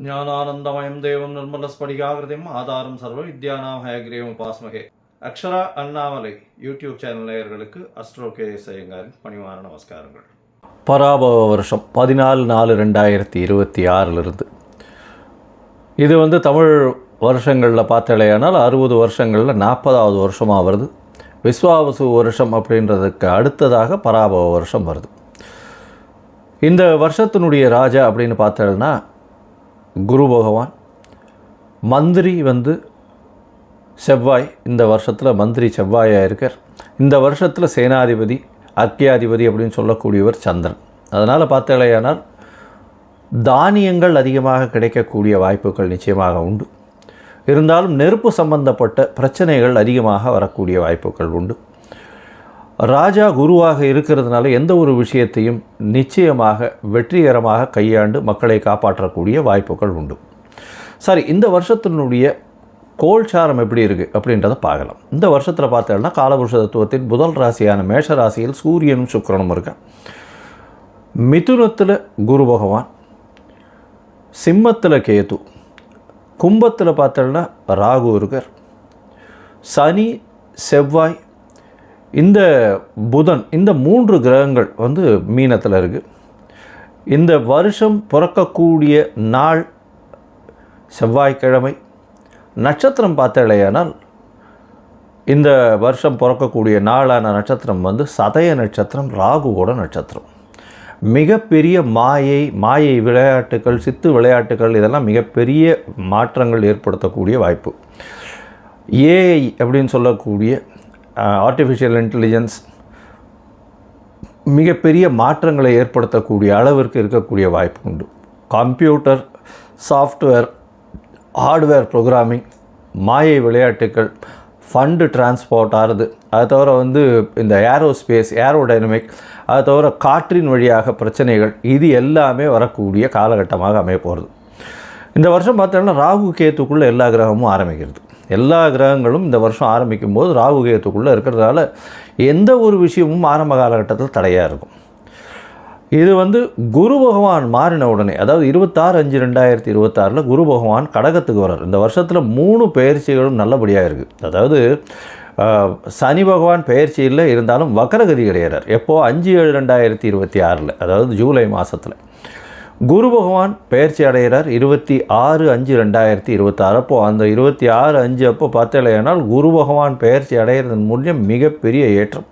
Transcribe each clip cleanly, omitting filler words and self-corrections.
ஞானானந்தமயம் தேவம் நிர்மலஸ்படிகாகிருதிம் ஆதாரம் சர்வ வித்யானாம் ஹயக்ரீவம் உபாஸ்மகே. அக்ஷரா அண்ணாமலை யூடியூப் சேனல் நேயர்களுக்கு அஸ்ட்ரோ கே ஐயங்காரின் பணிவான நமஸ்காரங்கள். பராபவ வருஷம் 14/4/2026 இது தமிழ் வருஷங்களில் பார்த்தலையானால் 60 வருஷங்களில் 40வது வருஷமாக வருது. விஸ்வாவசு வருஷம் அப்படின்றதுக்கு அடுத்ததாக பராபவ வருஷம் வருது. இந்த வருஷத்தினுடைய ராஜா அப்படின்னு பார்த்தோம்னா குரு பகவான். மந்திரி செவ்வாய். இந்த வருஷத்தில் மந்திரி செவ்வாயாக இருக்கார். இந்த வருஷத்தில் சேனாதிபதி அர்க்கியாதிபதி அப்படின்னு சொல்லக்கூடியவர் சந்திரன். அதனால் பார்த்தலையானால் தானியங்கள் அதிகமாக கிடைக்கக்கூடிய வாய்ப்புகள் நிச்சயமாக உண்டு. இருந்தாலும் நெருப்பு சம்பந்தப்பட்ட பிரச்சனைகள் அதிகமாக வரக்கூடிய வாய்ப்புகள் உண்டு. ராஜா குருவாக இருக்கிறதுனால எந்த ஒரு விஷயத்தையும் நிச்சயமாக வெற்றிகரமாக கையாண்டு மக்களை காப்பாற்றக்கூடிய வாய்ப்புகள் உண்டு. சரி, இந்த வருஷத்தினுடைய கோல்சாரம் எப்படி இருக்குது அப்படின்றத பார்க்கலாம். இந்த வருஷத்தில் பார்த்தோம்னா காலபுருஷ தத்துவத்தின் முதல் ராசியான மேஷ ராசியில் சூரியனும் சுக்கிரனும் இருக்கார். மிதுனத்தில் குரு பகவான், சிம்மத்தில் கேது, கும்பத்தில் பார்த்தோம்னா ராகு இருக்கார். சனி, செவ்வாய், இந்த புதன், இந்த 3 கிரகங்கள் மீனத்தில் இருக்குது. இந்த வருஷம் பிறக்கக்கூடிய நாள் செவ்வாய்க்கிழமை. நட்சத்திரம் பார்த்தலையானால் இந்த வருஷம் பிறக்கக்கூடிய நாளான நட்சத்திரம் சதய நட்சத்திரம், ராகுவோட நட்சத்திரம். மிகப்பெரிய மாயை விளையாட்டுகள், சித்து விளையாட்டுகள், இதெல்லாம் மிகப்பெரிய மாற்றங்கள் ஏற்படுத்தக்கூடிய வாய்ப்பு. ஏஐ அப்படின்னு சொல்லக்கூடிய ஆர்டிஃபிஷியல் இன்டெலிஜென்ஸ் மிகப்பெரிய மாற்றங்களை ஏற்படுத்தக்கூடிய அளவிற்கு இருக்கக்கூடிய வாய்ப்பு உண்டு. கம்ப்யூட்டர், சாஃப்ட்வேர், ஹார்ட்வேர் ப்ரோக்ராமிங், மாயை விளையாட்டுகள், ஃபண்டு டிரான்ஸ்போர்ட் ஆகுது. அதை தவிர இந்த ஏரோஸ்பேஸ், ஏரோடைனமிக், அதை தவிர காற்றின் வழியாக பிரச்சனைகள், இது எல்லாமே வரக்கூடிய காலகட்டமாக அமைய போகிறது. இந்த வருஷம் பார்த்தோம்னா ராகு கேத்துக்குள்ளே எல்லா கிரகமும் ஆரம்பிக்கிறது. எல்லா கிரகங்களும் இந்த வருஷம் ஆரம்பிக்கும் போது ராகு கேத்துக்குள்ளே இருக்கிறதால எந்த ஒரு விஷயமும் ஆரம்ப காலகட்டத்தில் தடையாக இருக்கும். இது குரு பகவான் மாறின உடனே, அதாவது 26/5/2026 குரு பகவான் கடகத்துக்கு வர்றார். இந்த வருஷத்தில் 3 பெயர்ச்சிகளும் நல்லபடியாக இருக்குது. அதாவது சனி பகவான் பெயர்ச்சியில் இருந்தாலும் வக்கரகதி கிடையாது. எப்போது 5/7/2026, அதாவது ஜூலை மாதத்தில் குரு பகவான் பெயர்ச்சி அடைகிறார். 26/5/2026 அப்போது அந்த 26/5 அப்போ பார்த்தலையானால் குரு பகவான் பெயர்ச்சி அடைகிறதன் மூலம் மிகப்பெரிய ஏற்றம்.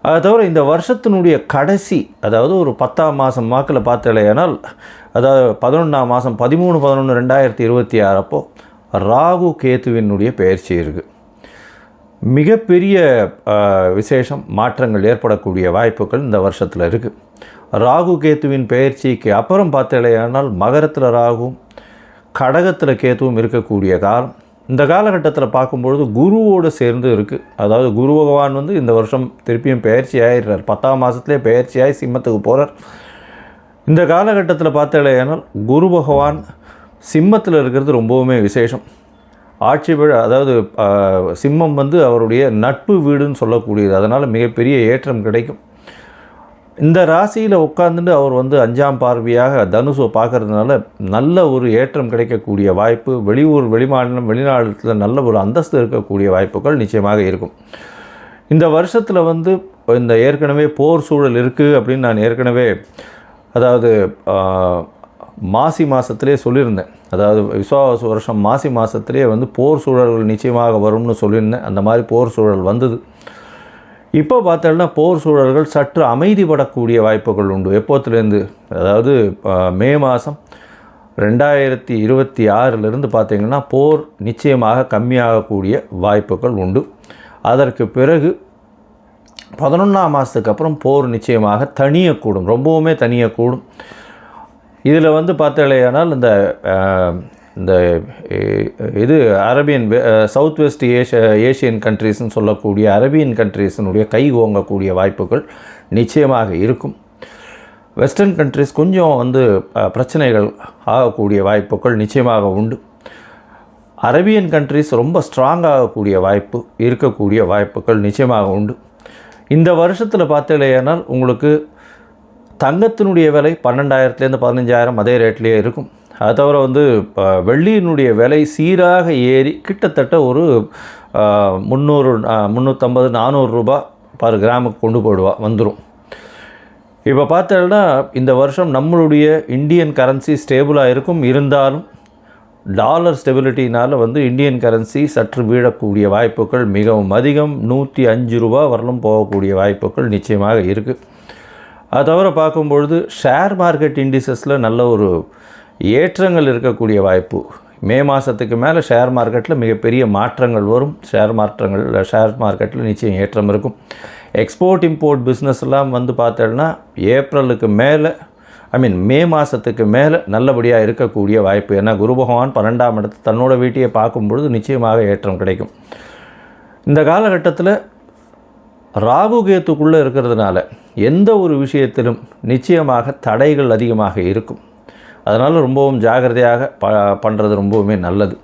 அதை தவிர இந்த வருஷத்தினுடைய கடைசி, அதாவது ஒரு 10ஆம் மாதம் வாக்கில் பார்த்தலையானால், அதாவது 11ஆம் மாதம் 13/11/2026 அப்போது ராகு கேத்துவினுடைய பெயர்ச்சி இருக்குது. மிகப்பெரிய விசேஷம், மாற்றங்கள் ஏற்படக்கூடிய வாய்ப்புகள் இந்த வருஷத்தில் இருக்குது. ராகு கேத்துவின் பெயர்ச்சிக்கு அப்புறம் பார்த்தலையானால் மகரத்தில் ராகுவும் கடகத்தில் கேத்துவும் இருக்கக்கூடிய காலம். இந்த காலகட்டத்தில் பார்க்கும்பொழுது குருவோடு சேர்ந்து இருக்குது. அதாவது குரு பகவான் இந்த வருஷம் திருப்பியும் பெயர்ச்சி ஆகிடுறார். 10ஆம் மாதத்துலேயே பெயர்ச்சியாகி சிம்மத்துக்கு போகிறார். இந்த காலகட்டத்தில் பார்த்தலையானால் குரு பகவான் சிம்மத்தில் இருக்கிறது ரொம்பவுமே விசேஷம். ஆட்சி விழா, அதாவது சிம்மம் அவருடைய நட்பு வீடுன்னு சொல்லக்கூடியது. அதனால் மிகப்பெரிய ஏற்றம் கிடைக்கும். இந்த ராசியில் உட்கார்ந்துட்டு அவர் 5ஆம் பார்வையாக தனுசை பார்க்கறதுனால நல்ல ஒரு ஏற்றம் கிடைக்கக்கூடிய வாய்ப்பு. வெளியூர், வெளிமாநிலம், வெளிநாட்டில் நல்ல ஒரு அந்தஸ்து இருக்கக்கூடிய வாய்ப்புகள் நிச்சயமாக இருக்கும். இந்த வருஷத்தில் இந்த ஏற்கனவே போர் சூழல் இருக்குது அப்படின்னு நான் ஏற்கனவே, அதாவது மாசி மாதத்திலே சொல்லியிருந்தேன். அதாவது விஸ்வாவசு வருஷம் மாசி மாதத்திலே போர் சூழல்கள் நிச்சயமாக வரும்னு சொல்லியிருந்தேன். அந்த மாதிரி போர் சூழல் வந்தது. இப்போ பார்த்தோம்னா போர் சூழல்கள் சற்று அமைதிப்படக்கூடிய வாய்ப்புகள் உண்டு. எப்போத்துலேருந்து, அதாவது மே மாதம் 2026 பார்த்திங்கன்னா போர் நிச்சயமாக கம்மியாகக்கூடிய வாய்ப்புகள் உண்டு. அதற்கு பிறகு 11ஆம் மாதத்துக்கு அப்புறம் போர் நிச்சயமாக தணியக்கூடும், ரொம்பவுமே தணியக்கூடும். இதில் பார்த்தலையானால் இந்த இது அரேபியன், சவுத் வெஸ்ட் ஏஷியன் கண்ட்ரீஸ்ன்னு சொல்லக்கூடிய அரேபியன் கண்ட்ரீஸினுடைய கை ஓங்கக்கூடிய வாய்ப்புகள் நிச்சயமாக இருக்கும். வெஸ்டர்ன் கண்ட்ரீஸ் கொஞ்சம் பிரச்சனைகள் ஆகக்கூடிய வாய்ப்புகள் நிச்சயமாக உண்டு. அரேபியன் கண்ட்ரீஸ் ரொம்ப ஸ்ட்ராங் ஆகக்கூடிய வாய்ப்பு இருக்கக்கூடிய வாய்ப்புகள் நிச்சயமாக உண்டு. இந்த வருஷத்தில் பார்த்தலையானால் உங்களுக்கு தங்கத்தினுடைய விலை 12,000 15,000 அதே ரேட்லேயே இருக்கும். அது தவிர வந்து வெள்ளியினுடைய விலை சீராக ஏறி கிட்டத்தட்ட ஒரு 350-400 ரூபா பர் கிராமுக்கு கொண்டு போயிடுவா வந்துடும். இப்போ பார்த்தோன்னா இந்த வருஷம் நம்மளுடைய இந்தியன் கரன்சி ஸ்டேபிளாக இருக்கும். இருந்தாலும் டாலர் ஸ்டெபிலிட்டினால் வந்து இந்தியன் கரன்சி சற்று வீழக்கூடிய வாய்ப்புகள் மிகவும் அதிகம். 105 ரூபா வரலும் போகக்கூடிய வாய்ப்புகள் நிச்சயமாக இருக்குது. அது தவிர பார்க்கும்பொழுது ஷேர் மார்க்கெட் இண்டிசஸில் நல்ல ஒரு ஏற்றங்கள் இருக்கக்கூடிய வாய்ப்பு. மே மாதத்துக்கு மேலே ஷேர் மார்க்கெட்டில் மிகப்பெரிய மாற்றங்கள் வரும். ஷேர் மார்க்கெட்டில் நிச்சயம் ஏற்றம் இருக்கும். எக்ஸ்போர்ட் இம்போர்ட் பிஸ்னஸ்லாம் வந்து பார்த்தோன்னா ஏப்ரலுக்கு மேலே மே மாதத்துக்கு மேலே நல்லபடியாக இருக்கக்கூடிய வாய்ப்பு. ஏன்னா குரு பகவான் 12ஆம் இடத்து தன்னோட வீட்டையை பார்க்கும்பொழுது நிச்சயமாக ஏற்றம் கிடைக்கும். இந்த காலகட்டத்தில் ராகு கேத்துக்குள்ளே இருக்கிறதுனால எந்த ஒரு விஷயத்திலும் நிச்சயமாக தடைகள் அதிகமாக இருக்கும். அதனால் ரொம்பவும் ஜாகிரதையாக பண்ணுறது ரொம்பவுமே நல்லது.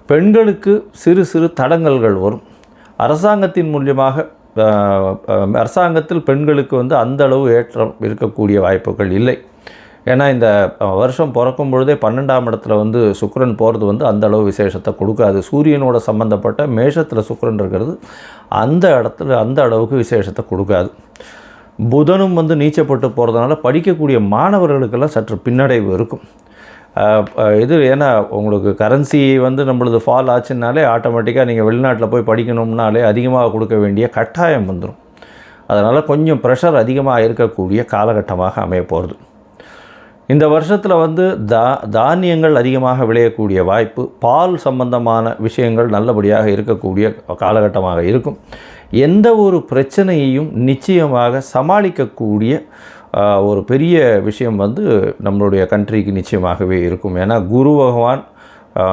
பெண்களுக்கு சிறு சிறு தடங்கல்கள் வரும். அரசாங்கத்தின் மூலியமாக அரசாங்கத்தில் பெண்களுக்கு வந்து அந்த அளவு ஏற்றம் இருக்கக்கூடிய வாய்ப்புகள் இல்லை. ஏன்னா இந்த வருஷம் பிறக்கும் பொழுதே 12ஆம் இடத்துல வந்து சுக்கிரன் போகிறது வந்து அந்த அளவு விசேஷத்தை கொடுக்காது. சூரியனோட சம்பந்தப்பட்ட மேஷத்தில் சுக்கிரன் இருக்கிறது அந்த அளவுக்கு விசேஷத்தை கொடுக்காது. புதனும் வந்து நீச்சப்பட்டு போகிறதுனால படிக்கக்கூடிய மாணவர்களுக்கெல்லாம் சற்று பின்னடைவு இருக்கும். ஏன்னா உங்களுக்கு கரன்சி வந்து நம்மளது ஃபால் ஆச்சுன்னாலே ஆட்டோமேட்டிக்காக நீங்கள் வெளிநாட்டில் போய் படிக்கணும்னாலே அதிகமாக கொடுக்க வேண்டிய கட்டாயம் வந்துடும். அதனால் கொஞ்சம் ப்ரெஷர் அதிகமாக இருக்கக்கூடிய காலகட்டமாக அமைய போகிறது. இந்த வருஷத்தில் வந்து தானியங்கள் அதிகமாக விளையக்கூடிய வாய்ப்பு, பால் சம்பந்தமான விஷயங்கள் நல்லபடியாக இருக்கக்கூடிய காலகட்டமாக இருக்கும். எந்த ஒரு பிரச்சனையையும் நிச்சயமாக சமாளிக்கக்கூடிய ஒரு பெரிய விஷயம் வந்து நம்மளுடைய கண்ட்ரிக்கு நிச்சயமாகவே இருக்கும். ஏன்னா குரு பகவான்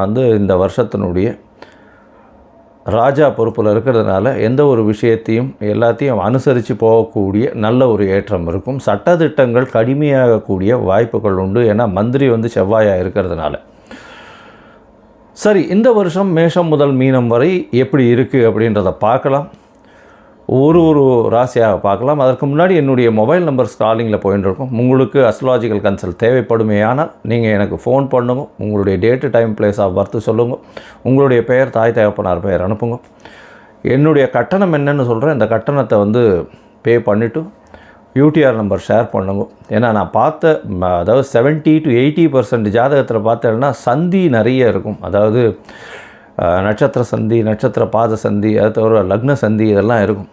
வந்து இந்த வருஷத்தினுடைய ராஜா பொறுப்பில் இருக்கிறதுனால எந்த ஒரு விஷயத்தையும் எல்லாத்தையும் அனுசரித்து போகக்கூடிய நல்ல ஒரு ஏற்றம் இருக்கும். சட்டத்திட்டங்கள் கடுமையாகக்கூடிய வாய்ப்புகள் உண்டு. ஏன்னா மந்திரி வந்து செவ்வாயாக இருக்கிறதுனால. சரி, இந்த வருஷம் மேஷம் முதல் மீனம் வரை எப்படி இருக்குது அப்படின்றத பார்க்கலாம். ஒரு ராசியாக பார்க்கலாம். அதற்கு முன்னாடி என்னுடைய மொபைல் நம்பர் ஸ்க்ராலிங்கில் போயின்னு இருக்கும். உங்களுக்கு அஸ்ட்ராலஜிக்கல் கன்சல்ட் தேவைப்படுமேயானால் நீங்கள் எனக்கு ஃபோன் பண்ணுங்க. உங்களுடைய date, time, place of birth சொல்லுங்கள். உங்களுடைய பெயர், தாய் தகப்பனார் பெயர் அனுப்புங்க. என்னுடைய கட்டணம் என்னன்னு சொல்கிறேன். இந்த கட்டணத்தை வந்து பே பண்ணிவிட்டு யூடிஆர் நம்பர் ஷேர் பண்ணுங்க. ஏன்னா நான் பார்த்த அதாவது 70 to 80% ஜாதகத்தில் பார்த்தேன்னா சந்தி நிறைய இருக்கும். அதாவது நட்சத்திர சந்தி, நட்சத்திர பாத சந்தி, அது தவிர லக்ன சந்தி இதெல்லாம் இருக்கும்.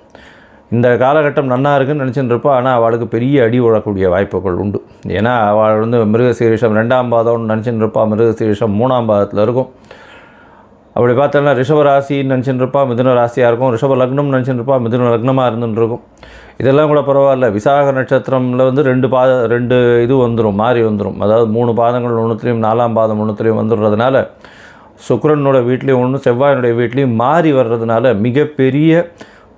இந்த காலகட்டம் நன்னா இருக்குன்னு நினச்சின்னு இருப்பா. ஆனால் அவளுக்கு பெரிய அடி விழக்கூடிய வாய்ப்புகள் உண்டு. ஏன்னா அவள் வந்து மிருகசீரிஷம் 2ஆம் பாதம்னு நினச்சின்னு இருப்பா. மிருகசீரிஷம் 3ஆம் பாதத்தில் இருக்கும். அப்படி பார்த்தோன்னா ரிஷபராசின்னு நினச்சின்னு இருப்பா, மிதுன ராசியாக இருக்கும். ரிஷப லக்னம்னு நினச்சின்னு இருப்பா, மிதுன லக்னமாக இருந்துன்னு இருக்கும். இதெல்லாம் கூட பரவாயில்ல. விசாக நட்சத்திரமில் வந்து 2 இது வந்துடும், மாறி வந்துடும். அதாவது 3 பாதங்கள் ஒன்றுத்துலேயும் 4ஆம் பாதம் ஒன்றுத்துலேயும் வந்துடுறதுனால சுக்கிரனோட வீட்லேயும் ஒன்று, செவ்வாயினுடைய வீட்லேயும் மாறி வர்றதுனால மிகப்பெரிய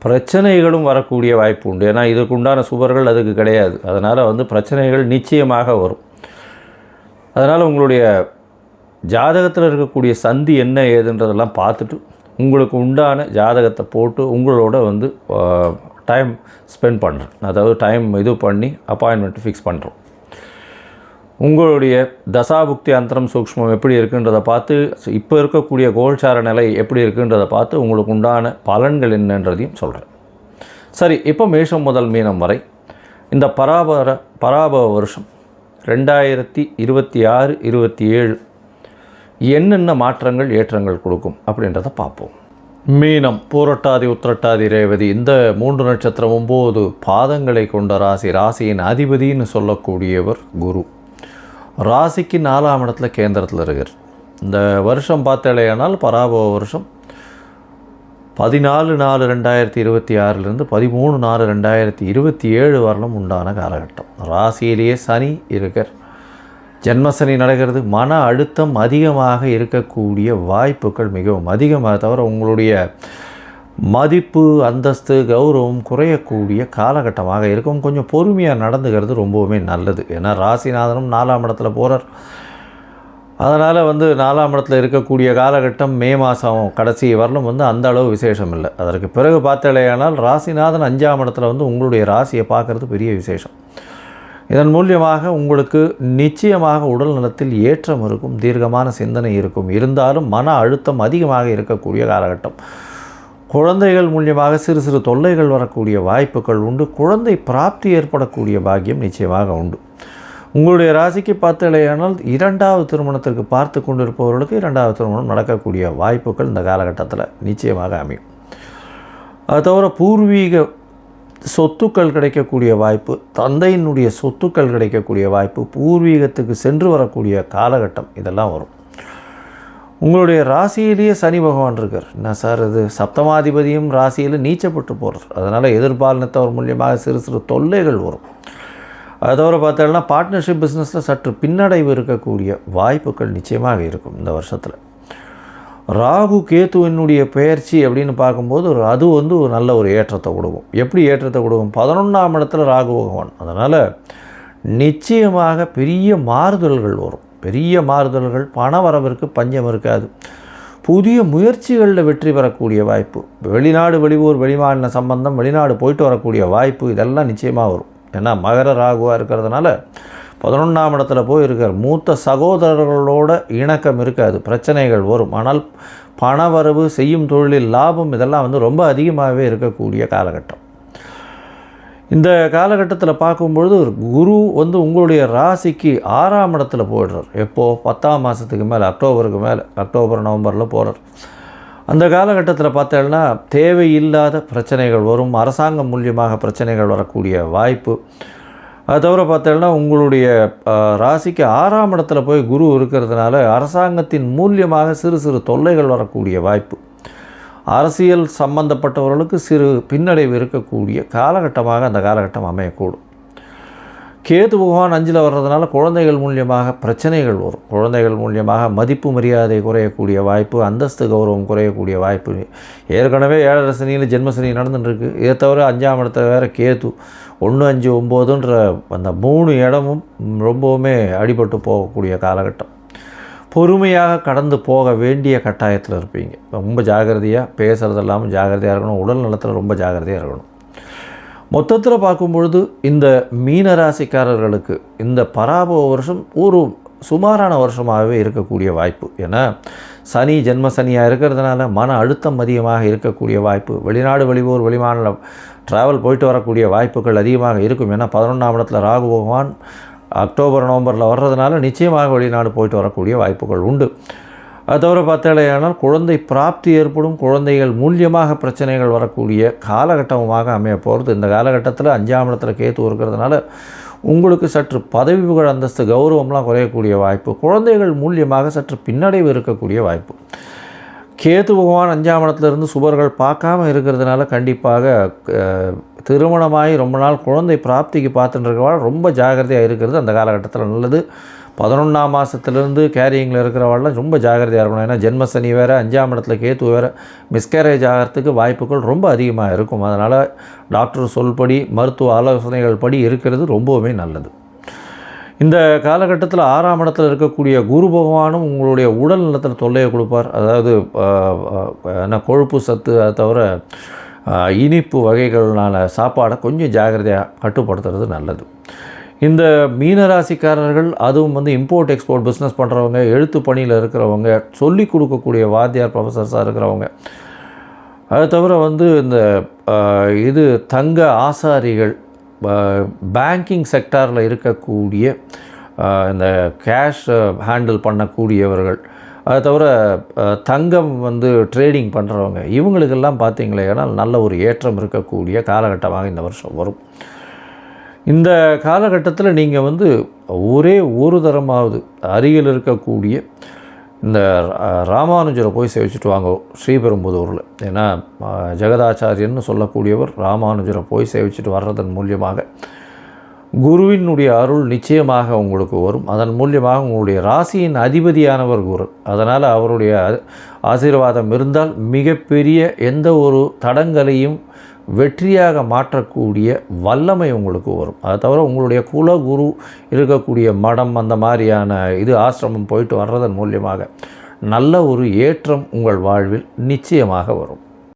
பிரச்சனைகளும் வரக்கூடிய வாய்ப்பு உண்டு. ஏன்னா இதுக்குண்டான சுவர்கள் அதுக்கு கிடையாது. அதனால் வந்து பிரச்சனைகள் நிச்சயமாக வரும். அதனால் உங்களுடைய ஜாதகத்தில் இருக்கக்கூடிய சந்தி என்ன ஏதுன்றதெல்லாம் பார்த்துட்டு உங்களுக்கு உண்டான ஜாதகத்தை போட்டு உங்களோட வந்து டைம் ஸ்பெண்ட் பண்ணுறேன். அதாவது டைம் இது பண்ணி அப்பாயின்மெண்ட் ஃபிக்ஸ் பண்ணுறோம். உங்களுடைய தசாபுக்தி அந்தரம் சூக்ஷ்மம் எப்படி இருக்குன்றதை பார்த்து, இப்போ இருக்கக்கூடிய கோல்சார நிலை எப்படி இருக்குன்றதை பார்த்து உங்களுக்கு உண்டான பலன்கள் என்னன்றதையும் சொல்கிறேன். சரி, இப்போ மேஷம் முதல் மீனம் வரை இந்த பராபவ வருஷம் 2026-27 என்னென்ன மாற்றங்கள் ஏற்றங்கள் கொடுக்கும் அப்படின்றத பார்ப்போம். மீனம், பூரட்டாதி, உத்திரட்டாதி, ரேவதி இந்த 3 நட்சத்திரம் 9 பாதங்களை கொண்ட ராசி. ராசியின் அதிபதினு சொல்லக்கூடியவர் குரு. ராசிக்கு 4ஆம் இடத்துல கேந்திரத்தில் இருக்கார். இந்த வருஷம் பார்த்தேலையானால் பராபவ வருஷம் 14/4/2026 13/4/2027 வரலும் உண்டான காலகட்டம். ராசியிலேயே சனி இருக்கார். ஜென்மசனி நடக்கிறது. மன அழுத்தம் அதிகமாக இருக்கக்கூடிய வாய்ப்புகள் மிகவும் அதிகமாக. தவிர உங்களுடைய மதிப்பு, அந்தஸ்து, கௌரவம் குறையக்கூடிய காலகட்டமாக இருக்கும். கொஞ்சம் பொறுமையாக நடந்துக்கிறது ரொம்பவுமே நல்லது. ஏன்னா ராசிநாதனும் 4ஆம் இடத்துல போகிறார். அதனால் வந்து 4ஆம் இடத்துல இருக்கக்கூடிய காலகட்டம் மே மாதம் கடைசி வரலும் வந்து அந்த அளவு விசேஷம் இல்லை. அதற்கு பிறகு பார்த்தாலேயானால் ராசிநாதன் 5ஆம் இடத்துல வந்து உங்களுடைய ராசியை பார்க்குறது பெரிய விசேஷம். இதன் மூலியமாக உங்களுக்கு நிச்சயமாக உடல் நலத்தில் ஏற்றம் இருக்கும், தீர்க்கமான சிந்தனை இருக்கும். இருந்தாலும் மன அழுத்தம் அதிகமாக இருக்கக்கூடிய காலகட்டம். குழந்தைகள் மூலியமாக சிறு சிறு தொல்லைகள் வரக்கூடிய வாய்ப்புகள் உண்டு. குழந்தை பிராப்தி ஏற்படக்கூடிய பாக்கியம் நிச்சயமாக உண்டு. உங்களுடைய ராசிக்கு பார்த்தலையானால் 2வது திருமணத்திற்கு பார்த்து கொண்டிருப்பவர்களுக்கு 2வது திருமணம் நடக்கக்கூடிய வாய்ப்புகள் இந்த காலகட்டத்தில் நிச்சயமாக அமையும். அது தவிர பூர்வீக சொத்துக்கள் கிடைக்கக்கூடிய வாய்ப்பு, தந்தையினுடைய சொத்துக்கள் கிடைக்கக்கூடிய வாய்ப்பு, பூர்வீகத்துக்கு சென்று வரக்கூடிய காலகட்டம் இதெல்லாம் வரும். உங்களுடைய ராசியிலேயே சனி பகவான் இருக்கார். என்ன சார் இது, சப்தமாதிபதியும் ராசியில் நீச்சப்பட்டு போகிறார். அதனால் எதிர்பாலினத்தவர் மூலியமாக சிறு சிறு தொல்லைகள் வரும். அதை தவிர பார்த்தோம்னா பார்ட்னர்ஷிப் பிஸ்னஸில் சற்று பின்னடைவு இருக்கக்கூடிய வாய்ப்புகள் நிச்சயமாக இருக்கும் இந்த வருஷத்தில். ராகு கேத்துவினுடைய பெயர்ச்சி அப்படின்னு பார்க்கும்போது அது வந்து ஒரு நல்ல ஒரு ஏற்றத்தை கொடுக்கும். எப்படி ஏற்றத்தை கொடுக்கும்? 11ஆம் இடத்துல ராகு பகவான். அதனால் நிச்சயமாக பெரிய மாறுதல்கள் வரும். பெரிய மாறுதல்கள், பண வரவிற்கு பஞ்சம் இருக்காது. புதிய முயற்சிகளில் வெற்றி பெறக்கூடிய வாய்ப்பு, வெளிநாடு வெளியூர் வெளிமாநில சம்பந்தம், வெளிநாடு போயிட்டு வரக்கூடிய வாய்ப்பு இதெல்லாம் நிச்சயமாக வரும். ஏன்னா மகர ராகுவாக இருக்கிறதுனால 11ஆம் இடத்துல போய் இருக்கார். மூத்த சகோதரர்களோட இணக்கம் இருக்காது, பிரச்சனைகள் வரும். ஆனால் பணவரவு, செய்யும் தொழிலில் லாபம் இதெல்லாம் வந்து ரொம்ப அதிகமாகவே இருக்கக்கூடிய காலகட்டம். இந்த காலகட்டத்தில் பார்க்கும்பொழுது குரு வந்து உங்களுடைய ராசிக்கு 6ஆம் இடத்துல போயிடுறார். எப்போது? 10ஆம் மாதத்துக்கு மேலே, அக்டோபருக்கு மேலே, அக்டோபர் நவம்பரில் போகிறார். அந்த காலகட்டத்தில் பார்த்தோம்னா தேவையில்லாத பிரச்சனைகள் வரும். அரசாங்கம் மூலியமாக பிரச்சனைகள் வரக்கூடிய வாய்ப்பு. அது தவிர பார்த்தோம்னா உங்களுடைய ராசிக்கு 6ஆம் இடத்துல போய் குரு இருக்கிறதுனால அரசாங்கத்தின் மூலியமாக சிறு சிறு தொல்லைகள் வரக்கூடிய வாய்ப்பு. அரசியல் சம்பந்தப்பட்டவர்களுக்கு சிறு பின்னடைவு இருக்கக்கூடிய காலகட்டமாக அந்த காலகட்டம் அமையக்கூடும். கேது பகவான் 5ல் வர்றதுனால குழந்தைகள் மூலியமாக பிரச்சனைகள் வரும். குழந்தைகள் மூலியமாக மதிப்பு மரியாதை குறையக்கூடிய வாய்ப்பு, அந்தஸ்து கௌரவம் குறையக்கூடிய வாய்ப்பு. ஏற்கனவே 7.5 சனியில் ஜென்மசனி நடந்துட்டுருக்கு. இதை தவிர 5ஆம் இடத்துல வேறு கேது 1, 5, 9ன்ற அந்த 3 இடமும் ரொம்பவுமே அடிபட்டு போகக்கூடிய காலகட்டம். பொறுமையாக கடந்து போக வேண்டிய கட்டாயத்தில் இருப்பீங்க. ரொம்ப ஜாகிரதையாக பேசுகிறது இல்லாமல் ஜாகிரதையாக இருக்கணும். உடல் நலத்தில் ரொம்ப ஜாகிரதையாக இருக்கணும். மொத்தத்தில் பார்க்கும்பொழுது இந்த மீனராசிக்காரர்களுக்கு இந்த பராபவ வருஷம் ஒரு சுமாரான வருஷமாகவே இருக்கக்கூடிய வாய்ப்பு. ஏன்னா சனி ஜென்ம சனியாக இருக்கிறதுனால மன அழுத்தம் அதிகமாக இருக்கக்கூடிய வாய்ப்பு. வெளிநாடு வெளியூர் வெளிமாநில ட்ராவல் போயிட்டு வரக்கூடிய வாய்ப்புகள் அதிகமாக இருக்கும். ஏன்னா 11ஆம் இடத்துல ராகு பகவான் அக்டோபர் நவம்பரில் வர்றதுனால நிச்சயமாக வெளிநாடு போயிட்டு வரக்கூடிய வாய்ப்புகள் உண்டு. அது தவிர பார்த்தாலேயானால் குழந்தை பிராப்தி ஏற்படும். குழந்தைகள் மூலியமாக பிரச்சனைகள் வரக்கூடிய காலகட்டமாக அமைய போகிறது. இந்த காலகட்டத்தில் 5ஆம் இடத்துல கேத்து இருக்கிறதுனால உங்களுக்கு சற்று பதவி புகழ், அந்தஸ்து, கௌரவம்லாம் குறையக்கூடிய வாய்ப்பு. குழந்தைகள் மூலியமாக சற்று பின்னடைவு இருக்கக்கூடிய வாய்ப்பு. கேத்து பகவான் 5ஆம் இடத்துலேருந்து சுபர்கள் பார்க்காம இருக்கிறதுனால கண்டிப்பாக திருமணமாகி ரொம்ப நாள் குழந்தை பிராப்திக்கு பார்த்துட்டு இருக்கிறவாள் ரொம்ப ஜாகிரதையாக இருக்கிறது அந்த காலகட்டத்தில் நல்லது. 11ஆம் மாதத்துலேருந்து கேரியிங்கில் இருக்கிறவாள்லாம் ரொம்ப ஜாகிரதையாக இருக்கணும். ஏன்னா ஜென்மசனி வேறு, 5ஆம் இடத்துல கேத்து வேறு, மிஸ்கேரேஜ் ஆகிறதுக்கு வாய்ப்புகள் ரொம்ப அதிகமாக இருக்கும். அதனால் டாக்டர் சொல்படி, மருத்துவ ஆலோசனைகள் படி இருக்கிறது ரொம்பவுமே நல்லது. இந்த காலகட்டத்தில் 6ஆம் இடத்துல இருக்கக்கூடிய குரு பகவானும் உங்களுடைய உடல் நலத்தில் தொல்லையை கொடுப்பார். அதாவது என்ன கொழுப்பு சத்து, அதை தவிர இனிப்பு வகைகளான சாப்பாடை கொஞ்சம் ஜாகிரதையாக கட்டுப்படுத்துறது நல்லது. இந்த மீனராசிக்காரர்கள், அதுவும் வந்து இம்போர்ட் எக்ஸ்போர்ட் பிஸ்னஸ் பண்ணுறவங்க, எழுத்து பணியில் இருக்கிறவங்க, சொல்லிக் கொடுக்கக்கூடிய வாத்தியார் ப்ரொஃபஸர்ஸாக இருக்கிறவங்க, அது தவிர வந்து இந்த தங்க ஆசாரிகள், பேங்கிங் செக்டாரில் இருக்கக்கூடிய இந்த கேஷ் ஹேண்டில் பண்ணக்கூடியவர்கள், அது தவிர தங்கம் வந்து ட்ரேடிங் பண்ணுறவங்க, இவங்களுக்கெல்லாம் பார்த்திங்களேன்னா நல்ல ஒரு ஏற்றம் இருக்கக்கூடிய காலகட்டமாக இந்த வருஷம் வரும். இந்த காலகட்டத்தில் நீங்கள் வந்து ஒரே ஒரு தரமாவது அருகில் இருக்கக்கூடிய இந்த ராமானுஜரை போய் சேவிச்சுட்டு வாங்க ஸ்ரீபெரும்புதூரில். ஏன்னா ஜெகதாச்சாரியன்னு சொல்லக்கூடியவர் ராமானுஜரை போய் சேவிச்சுட்டு வர்றதன் மூலியமாக குருவினுடைய அருள் நிச்சயமாக உங்களுக்கு வரும். அதன் மூலியமாக உங்களுடைய ராசியின் அதிபதியானவர் குரு. அதனால் அவருடைய ஆசீர்வாதம் இருந்தால் மிகப்பெரிய எந்த ஒரு தடங்களையும் வெற்றியாக மாற்றக்கூடிய வல்லமை உங்களுக்கு வரும். அதை தவிர உங்களுடைய குலகுரு இருக்கக்கூடிய மடம், அந்த மாதிரியான ஆசிரமம் போயிட்டு வர்றதன் மூலியமாக நல்ல ஒரு ஏற்றம் உங்கள் வாழ்வில் நிச்சயமாக வரும்.